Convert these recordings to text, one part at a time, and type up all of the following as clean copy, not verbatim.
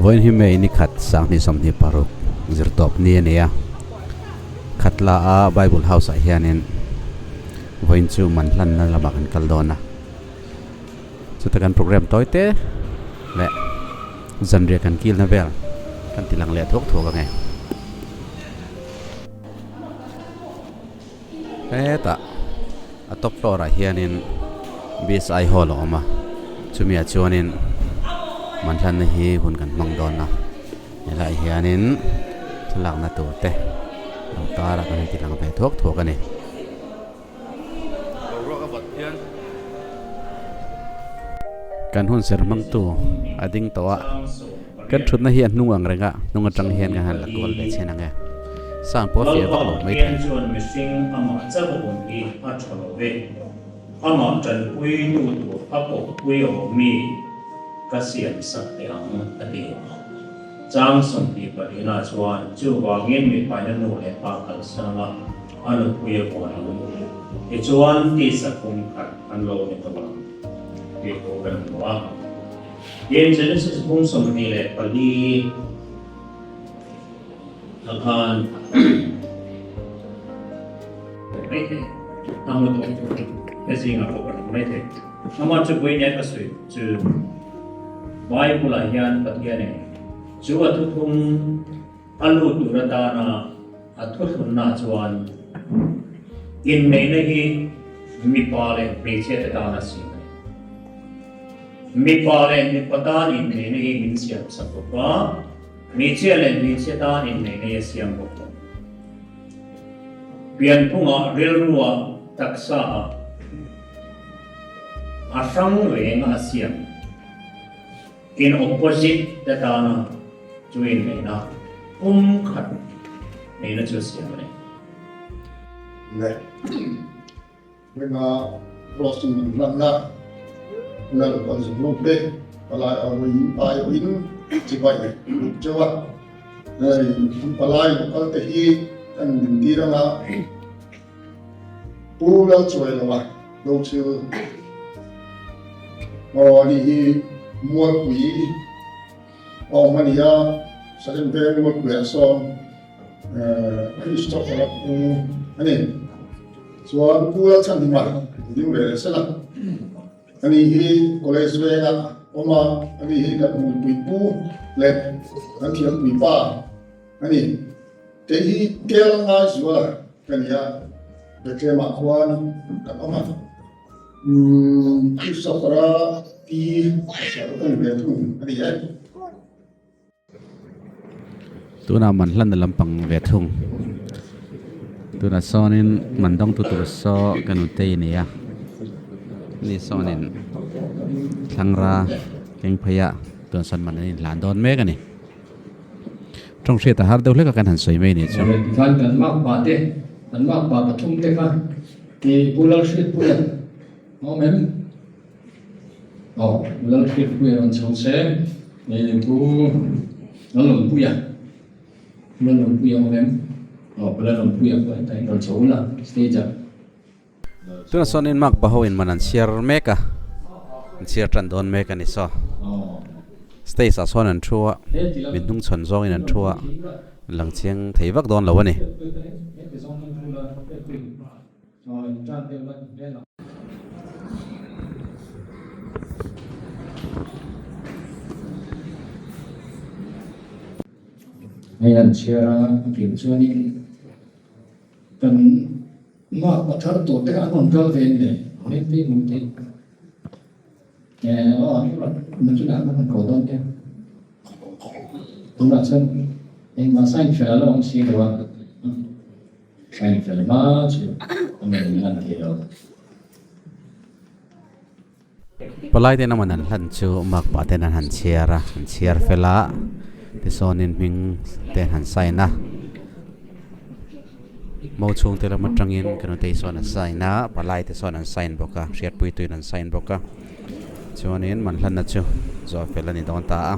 voin hi me ni khat sang ni som ni paruk zir top ni ania khatla a bible house a hianin voin chu man hlanna lama kan kaldona chu takan program toite le zanria kan kil na vel kan tilang le thok thok nge eta a top floor a hianin bis aizawl oma chumia chuanin man hlanna hi hun kan mang don na ela hianin thlak na tur te lo tara kan tilang ve thok thok ani kan hun ser mang tu ading towa kan thut na hian nuang renga nunga tang hian ga han la kol le chena nge sang po fia bak lo mai the chuan mihring ama chabu bun hi a tholo ve ama tran pui tu tu a ko pui o mi ka siam sak te ang ati chang som pi parina chuan chu wa ngin mi pa na nu le pa kal sanga anu pui ko anu e chuan ti sakum khat an lo ni to ke ko kan wa yen genesis bung som ni le pali akanไม่เท่ทำมาตัวแต่สิ่งอะไรก็ไม่เท่ทำมาจะไปเนี่ยก็สวยจะไว้บุหรี่ยันปัจจัยเนี่ยจะว่าทุกคนอันรู้ตัวตานะอัทุกคนน่าจวนอินเมย์นี่มีปาเลมีเชื่อตานะสิ่งมีปาเลมีปตาอินเมย์นี่มีเชื่อสักตัวมีเชื่อเลยมีเชื่อตาอินเมย์นี่เสียงบุกเปลี่ยนพุ่งอ่ะเรียนรู้อ่ะทักษะอาสังเวงอาเซียนกิน opposite แต่ตานะช่วยไม่นะขัดไม่น่าจะเสียเลยเนี่ยเวลาเราสิ่งนั้นนะนั่นก็สิ่งลูกเด็กอะไรเอาไว้ไปวิ่งจีบไปจะว่าอะไรก็แต่ที่อันที่เรา ปูแล้วช่วยเราว่าเราชื่อนี่มัวปุ๋ยออกมาเนี่ยแสดงเป็นมัวปุ๋ยซ้อมคริสต์ศักราชอันนี้ส่วนปูแล้วฉันที่มาดิ้งเวลส์ละอันนี้คอลเลจเวลาออกมาอันนี้กับปุ๋ยปูเล็กอันที่ปุ๋ยป้าอันนี้แต่ที่เกล้างส่วนกันเนี่ยBetul makwan apa kisah di siapa betul ada ya tu na man hlan lampang ve thung tu na sonin man dong tu so kanu te ni ya ni sonin thangra keng phaya tu son man ni lan don me ka ni trong se ta har deuh le ka kan han soi me ni chu kan kan mak ba te an mak ba pathum te kha ti pulal shit pulan mo mem pulal shit pulan chong se ni pu nó lồng puya nó lồng puya mo mem pulal lồng puya ko tai no chola stage tu na sonin mak ba ho in manan share me ka share tran don me ka ni so stay sa son an thua min dung chon zong in an thua lang chiang thei vak don lo ani ngay anh chia kiểm tra đi cần mà có thở tổ tất cả còn cơ về để hết đi mình thì mình chúng ta còn cổ đơn kia đúng là chân anh mà sai phải là ông xin được sai phải mà chứ mình làm thì đâu palai te naman han hlan chu mak pa te nan han chiar fela ti sonin ming te han sai na mo chung te la matrangin kanu te son an sai na palai te son an sign boka riat pui tu an sign boka chuanin man hlan na chu zo fela ni don ta a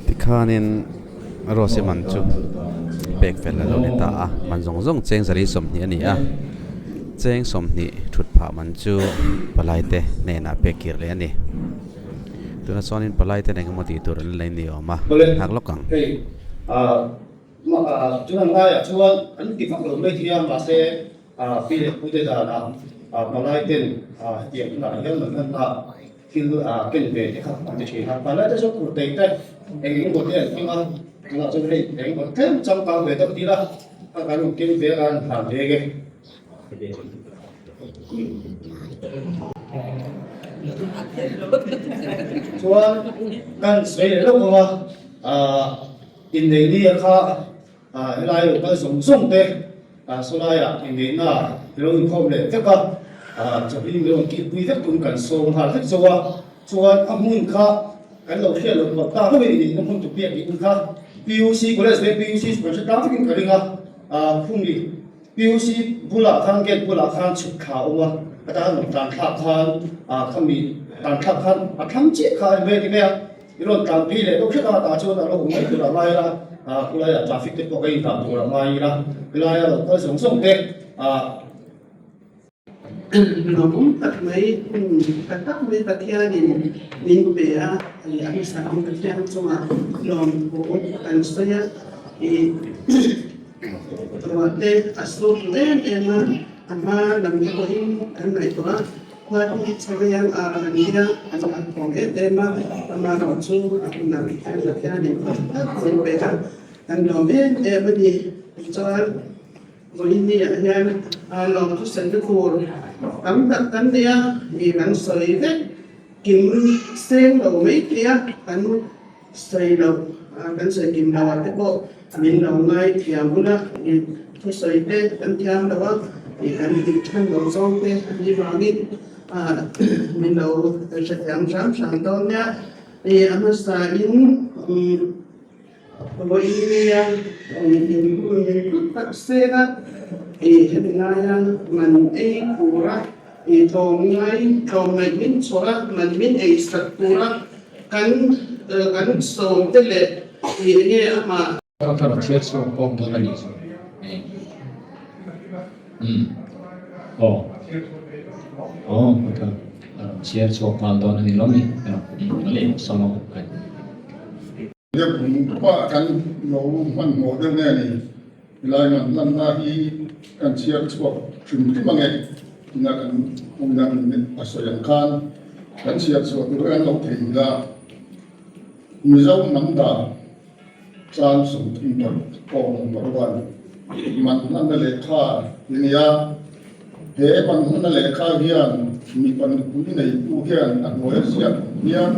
tikhanin rose man chu bek fel la lo ni ta a man zong zong cheng zari som ni ani a cheng som ni thut pha man chu palai te ne na pekir le ani tuna sonin palai te ne ngamati tur le ni oma hak lokang chúng ta ngay chuan anh đi phật lượng đây thì mà sẽ phi lệ cụ thể là mà lại tên hiện là những mình là khi kinh về thì không phải chỉ là và lại cái số cụ thể đây anh có thể nhưng mà trong đây anh có thêm trong cao về tập đi là cái lúc kinh về ăn hàng thế cái chuan kan sei lo mà in đây đi kha lai lo ka song song te so lai in đây na lo khom le te ka cho in lo ki pui te kun kan song ha te chowa chuan amun kha kan lo khia lo ba ta ko ni no mun tu pia ki kha PUC college de PUC project ta kin ka ringa phung ni PUC bula thang get bula khan chuk kha oma ta no tan tha khan khami tan tha khan tham che kha ve ni me iron tan pi le to khia ta chu na lo ngai tu la mai la kulai traffic te ko kai ta tu la mai la kulai lo ka song song te nó cũng tật mấy tật tật theo nhìn về anh sản ông tật theo cho mà lòng của anh sẽ thì rồi đây số lên em mà làm cái anh này đó qua không sao cái anh đi ra anh còn em mà nó chú anh làm cái tật theo thì về cả anh nói em đi cho rồi ini yang lòng tu sen tu tắm dia thì bạn sợi đấy kim sen đầu mấy kia bạn sợi đầu bạn sợi kim đầu thế bộ mình đầu ngay thì muốn là tu sợi đấy bạn thiam đầu thì bạn đi chân đầu xong đấy đi vào đi mình đầu sẽ thiam sáng đó nhá thì anh sẽ in với những tác xe đó thì hiện nay mình ấy của thì thong ngày mình số là mình ấy sạch của cắn sầu thế lệ thì nghe mà Kalau kalau chat so kong tu lagi. Betul. Chat so kong tu lagi lami. Boleh sama. Dia buka kan lo man modern ni wilayah hlanna hi kan siap sebab cuma mangai nak undang asoyan kan siap sebab tu kan lo tinggal mizoram namda chan sum tinggal kong berwan man hlanna lekha dunia he man hlanna lekha hian mi pan kuni nei tu hian an hoya siap hian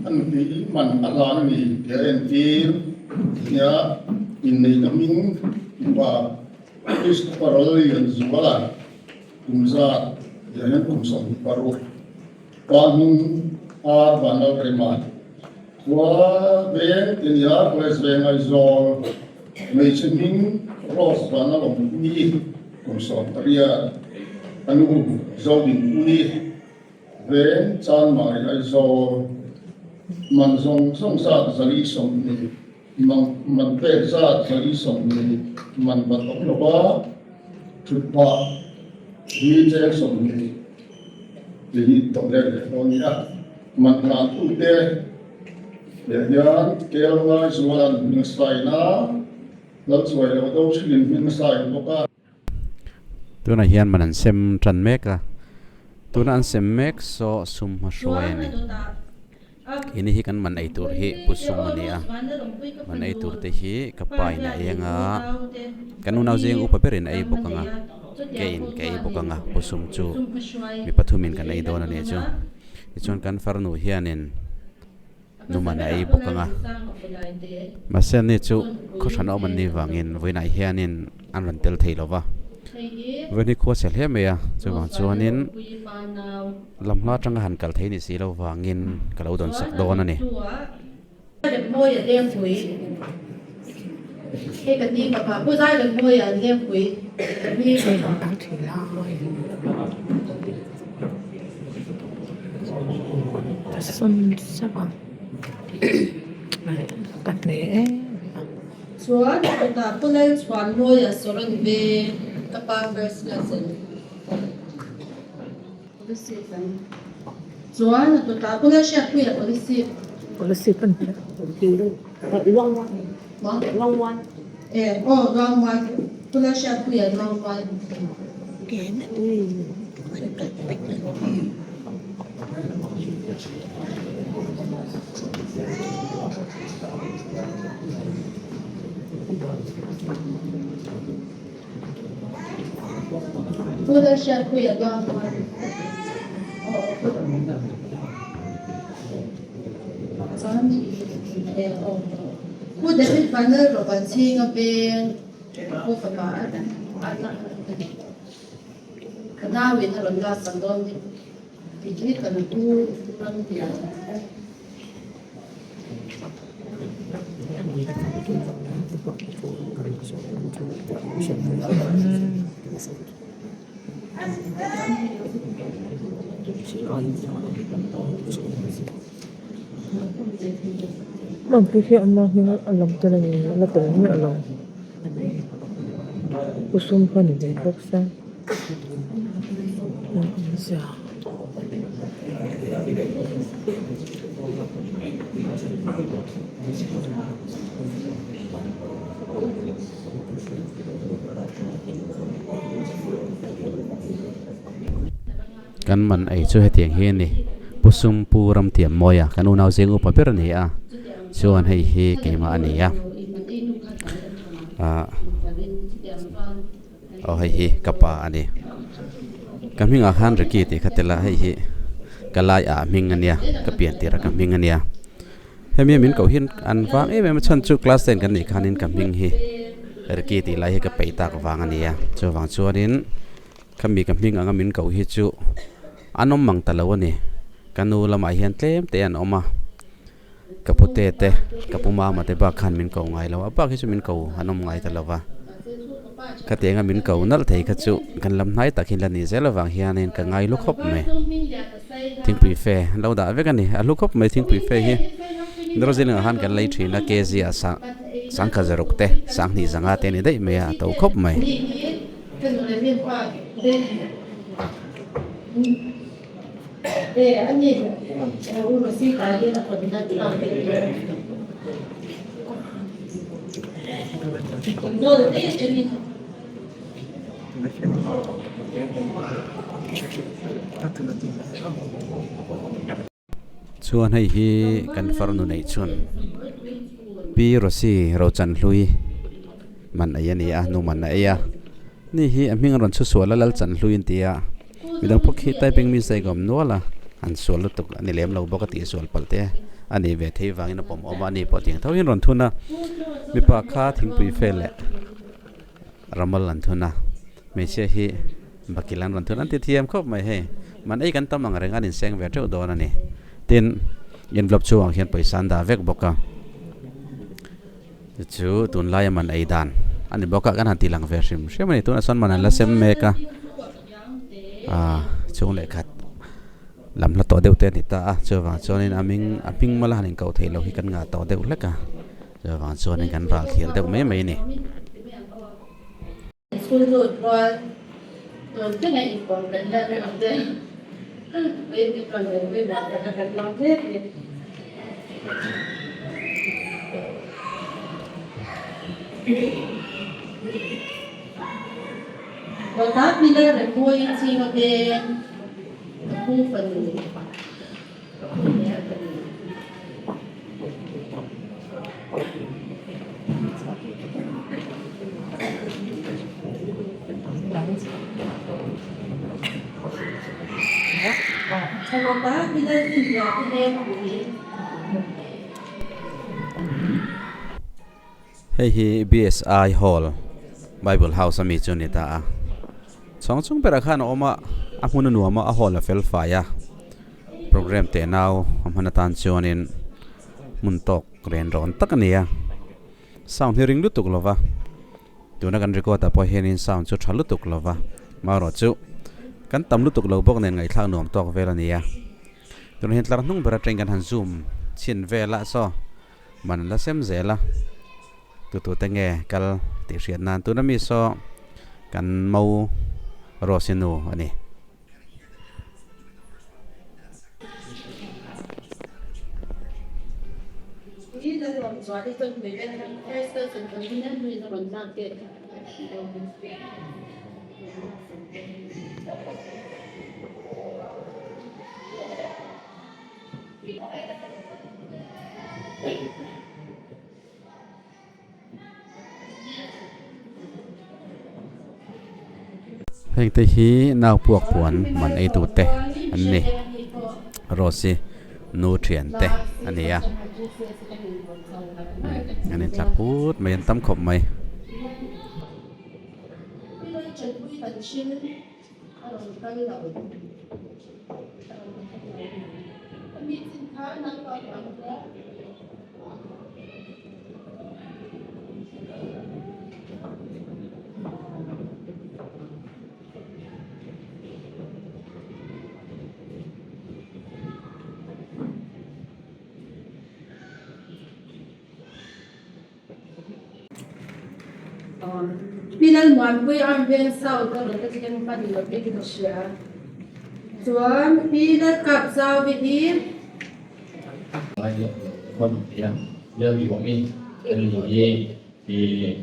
anh bị mình ăn lan thì anh kia nhà in này nó mình và cái parallel yang juga lah kumsa yang kumsa baru kami banal kremat qua bên thì nhà place bên aizawl mấy chân mình cross banal ông ni kumsa taria anu zau bin uni bên chan mai aizawl man zong song sa zali som ni man pe sa zali som ni man bat lo ba thut pa ni je som ni li to le no ni a man na tu te ya ya kel ngai suan ning sai na lo chuai lo do chin min sai lo ka tu na hian man an sem tran mek a tu na an sem mek so sum ma shoi ni ini hi kan man ai tur hi pusum mania man ai tur te hi kapai na enga kanu nau jeng upaperin ai bokanga kein kei bokanga pusum chu mi pathumin kan ai dona ne chu ichon kan farnu hianin numan ai bokanga masen ni chu khosan oman ni wangin voina hianin an ran tel theilowa veni kho sel he meya chuwang chuanin lamhla tanga han kal theini si lo wangin kalo don sak don ani được môi ở đêm quý cái gì mà bà cô dai được môi ở đêm quý đi về đó thì lo xuân sắp bằng cắt lễ chuan ta pulai chuan noi a soron ve kapa verse lesson chuan ta pulai sha pui a policy policy kan long one wrong one pulai sha pui a wrong one pulai sha pui a wrong oneผู้เด็กเป็นฟันเนอร์กับบัญชีก็เป็นผู้ประกาศคณะวิทยาลัยราชสันดอนที่ที่กันผู้รังเกียจมันคือแค่อันนั้นอารมณ์ตัวนี้แล้วตัวนี้อารมณ์ผู้สมพันธ์เป็นพวกสังกันมันไอ้ช่วยให้เตียงเฮียนี่ผู้สมปูรำเตียมมอยกันอุณเอาเสียงอุปเปรนี่ชวนให้เฮเกมาอันนี้เอาให้เฮกับปาอันนี้กำมิงอาหารระกีติขัดเตละให้เฮกลายมิงอันเนี้ยกับเปลี่ยนตีระกำมิงอันเนี้ยให้มีมินเก่าหินอันฟังแม่ชั้นชุกคลาสเซนกันนี่คันนินกำมิงเฮระกีติไล่ให้กับไปตากฟังอันนี้ชวนฟังชวนนินคำมีกำมิงอันมินเก่าหิจูอันนมมังตะละวันนี้กันนูละไม่เห็นเต็มเตียนออกมากับพุทธเตกับปุมามาเตบักขันมินเก่าไงแล้วบักที่สุมินเก่าอันนมไงแต่ละวะขัดเตียงมินเก่านั่นเทขัดจุกันลำไหนตักหินละนี่เซลวังเฮียนินกันไงลูกขบไหมทิ้งปีเฟเราด่าเวกันนี่ลูกขบไหมทิ้งปีเฟเฮียนรสินหันกันไล่ทีนักเกษียสังขจรุกเตสังนี่สังอาเตนี่ได้ไหมเต่าขบไหมอันนี้รู้สึกอะไรนะคนที่นั่งติดต่อเป็นโน้ตเอ๊ะจะมีชวนให้เฮกันฟาร์นุในชวนปีรสีเราจันลุยมันไอ้นี่นูมันไอ้นี่เฮมิงรันชุสวลแล้วจันลุยนเตียมีดังพวกขี้ใต้เป็นมีใส่กอมนัวละอันสวนลุตุกอันนี้เลี้ยมเราปกติสวนปัลเตะอันนี้เวทีวางอินปมอมานี่ปอดยังเท่าหินรันทุนนะมีปากคาทิ้งปุยเฟลแหละรำมลันทุนนะไม่ใช่ฮีบักกิลันรันทุนอันที่เทียมครบไหมเฮมันไอ้กันตั้มมังเรื่องอันนี้เสียงเวทีอุดรนั่นนี่ตินยันบลับชัวเขียนไปสันดาเวกบอกกันจู่ตุนไล่มันไอ้ดานอันนี้บอกกันหันตีหลังเวชิมเชื่อไหมตุนส่วนมันนั่นละเซมเมกะช่วงเล็กขัดลำละต่อเดียวเต้นตาเจอว่าช่วงนี้อามิงมาละหันเก่าเทเราให้กันงาต่อเดียวเล็กอะเจอว่าช่วงนี้กันรักเขียนเดียวไม่นี่สุดยอดว่าตัวที่ไหนอีกคนเป็นได้ไม่เอาได้ไม่มีคนเลยไม่ได้แต่กันลองเทสเราทักมีเรื่องอะไรคุยจริงๆเป็นผู้คนหนึ่งใช่ว่ามีเรื่องที่อยากเล่นอยู่นี่เฮ้ย BSI Hall Bible House มีจุดนี้ตาสองช่วงเปรักขันออกมาอามุนนัวมาHall เฟลไฟโปรแกรมเตนเอาอามันตันชวนินมุนตกเรียนร้อนตักเนี่ยซาวน์เฮริงลุตุกลวะตัวนักการรีคอร์ดแต่พอเห็นซาวน์จุดชัลุตุกลวะมารอจุกันตำลุตุกลวบอกเนี่ยไงทางหนุ่มตอกเวลาเนี่ยตัวเห็นตลาดนุ่งเปรักเตงกันหันซูมชินเวลาซ้อมันละเซมเซละ tu ta nghe kal ti rian nan tu na mi so kan mau rosinu ani Ini dari orang tua itu memang saya sebenarnya ini orang nanti. heng te hi nau puak puan man ei tu te an ni rosi nutrient te ani ya anh em chặt hút mấy anh tắm khổng mày Bilang mampu yang biasa kalau kita jangan pada lebih kita share. Tuan, bila kapsau begini. Con ya đơn vị của mình đơn vị gì thì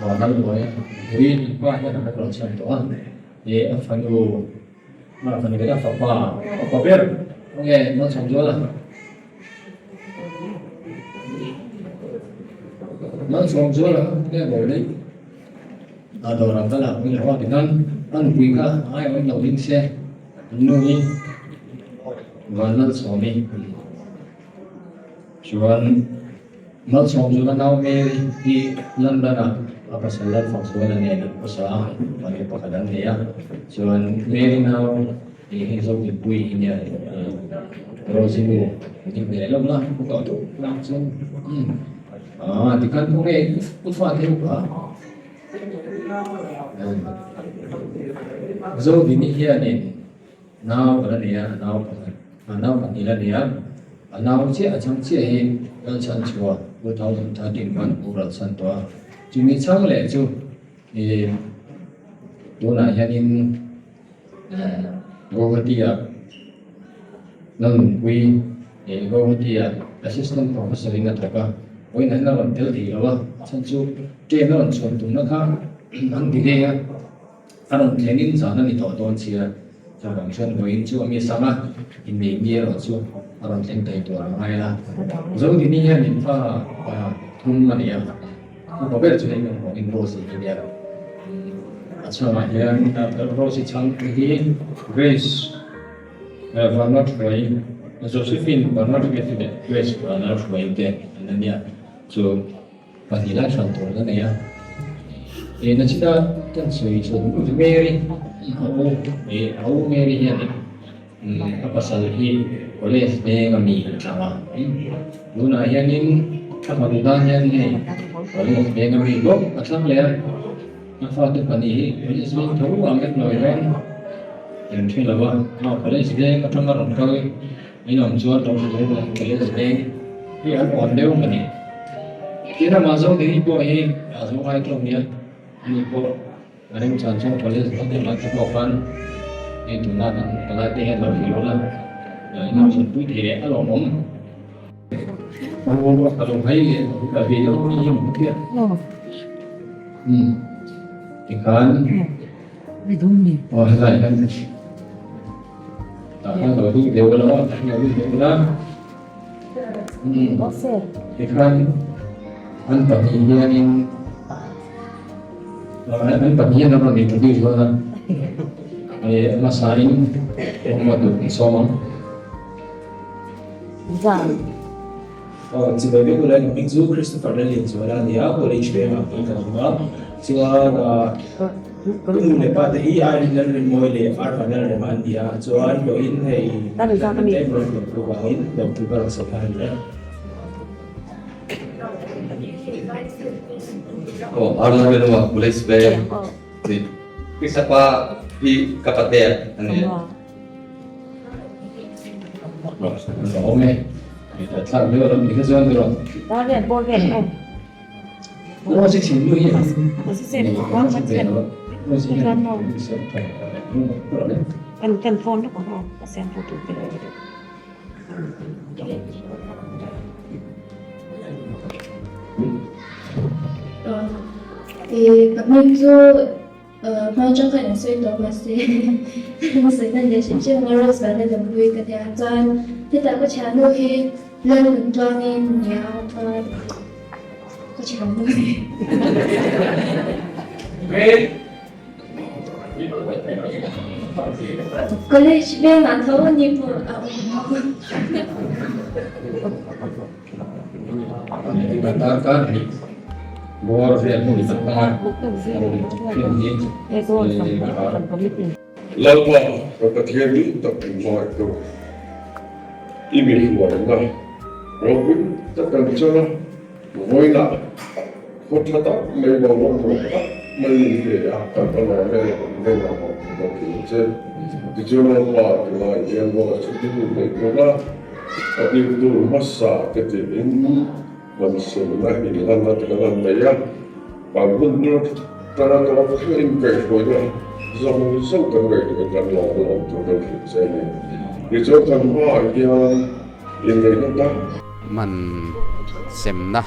vào năm rồi vì qua cái năm rồi xong đó thì ở phần đầu mà phần cái là phật hòa có biết ok nó xong rồi nó xong rồi cái rồi đấy ở đầu làm cái là cái hoa thì ăn quý cả ai ở đầu lên xe nuôi và nó xong đi chuan nó xong rồi nó nghe đi lần đó là apa salah faksual ni ada usaha bagi pekerjaan dia chuan nghe nào thì sau khi bui ini terus ini ini belum lah buka tu langsung thì kan cũng nghe cũng phát hiện cả rồi thì ini here ni nào cái này nào cái này là dia nào chỉ ở trong chỉ hiện đang sản xuất của thầu ta định quan củaរដ្ឋsản xuất chúng mình sáng lệ chú thì đó là gia đình volunteer nâng quy thì volunteer assistant professor in thật cả với này nó làm theo thì là sản xuất trên nó làm sản tụng nó khác ăn thì đây anh làm thế nên sao nó đi thọ tôn chia cho bằng chân của anh chú mi sama in miệng bia rồi chú làm thành tay tuổi hay là giống như này mình pha thung mà đi có biết là chuyện này của mình rosy như vậy sao mà hiện rosy chăng thì grace và not right Josephine và not get grace và not right there nên nha so và thì lại sản phẩm cái này thì nó chỉ là chân suy chuẩn của Mary hậu Mary hiện apa sahaja boleh kami sama guna yang ini kemudiannya ini boleh kami go asal lihat manfaat pani boleh sebab tahu angkat lawan yang ini lawan boleh sebab macam orang kau ini orang jual orang boleh sebab ini orang dia orang ni kita masuk di ibu ini masuk ai kalau dia ini ibu ada yang sangat boleh sebab dia masuk kawan itu nak pelatih yang baru lah nó sẽ túi thẻ ở lòng ống ở lòng thấy là vì nó có nhiều một kia thì khán lại anh tạo ra rồi túi đều đó nhiều túi đó thì khán anh tập nhiên anh anh tập nhiên nó còn nhiều túi rồi thì masain một tuần so mong Sebagai bulan minggu Christopher Lilin jualan dia boleh cuba kita juga jual cũng lepas dari ai dan môi le ar panel reman dia jual join hay tem berkuangin dan berbarang sekarang ya ar na beno boleh sebagai bisa pa di kapatnya ini Ôm đi, thật sự đưa làm những cái dân rồi. Đó là bôi kẹt này. 我是请录音，我是这里光มันเป็นกันโฟนทุกคนเอาเซนโฟตูไปเลย thì các mình dù mai trong cái suy tổ mà suy nên để xem chưa ngồi và nên làm vui cái nhà toàn thì ta có chán đôi khi lên mình cho nên nhà có chán đôi có lẽ chỉ bên mà thấu như một Dikatakan bahwa saya mau di tengah ini Lama kekatian itu tak boleh tu. Ini luar nah. Robin takkan cara boleh nak. Kota tak memang tak melihat apa kalau mereka mungkin je. Dijual apa dengan yang boleh sedih mereka. Tapi itu masa ketimbang Manusia ini hlanna dengan daya, bangun tanah tanah kering kaya, zaman kan kaya dengan lawan dengan seni. Itu kan yang ini kita. มันเซมนะ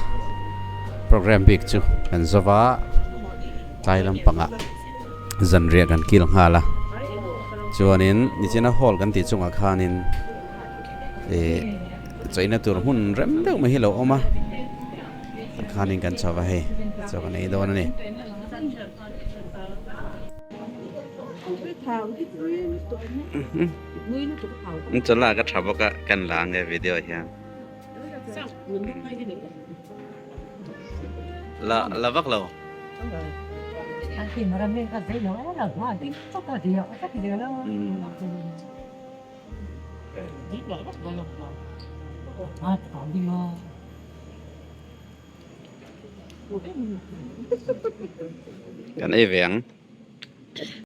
โปรแกรมบิกจูเป็นสวะไทยลำปังอ่ะจันเรียกันกี่ลงหาละจวนนี้นี่จะน่าฮอลกันติดจงอาคารนี้ใจน่าตัวหุ่นเริ่มเด็กไม่เห็นหรอกออกมาคานิกันชาวบ้านชาวบ้านนี้โดนนี่จะลาก็ทำว่ากันล้างในวิดีโอเฮียละวักเราอันที่มันไม่ก็ได้แล้วเราว่าที่สักเดียวสักเดียวแล้วนี่แหละก็ลงมาถามดีว่า กันไอ้แหวง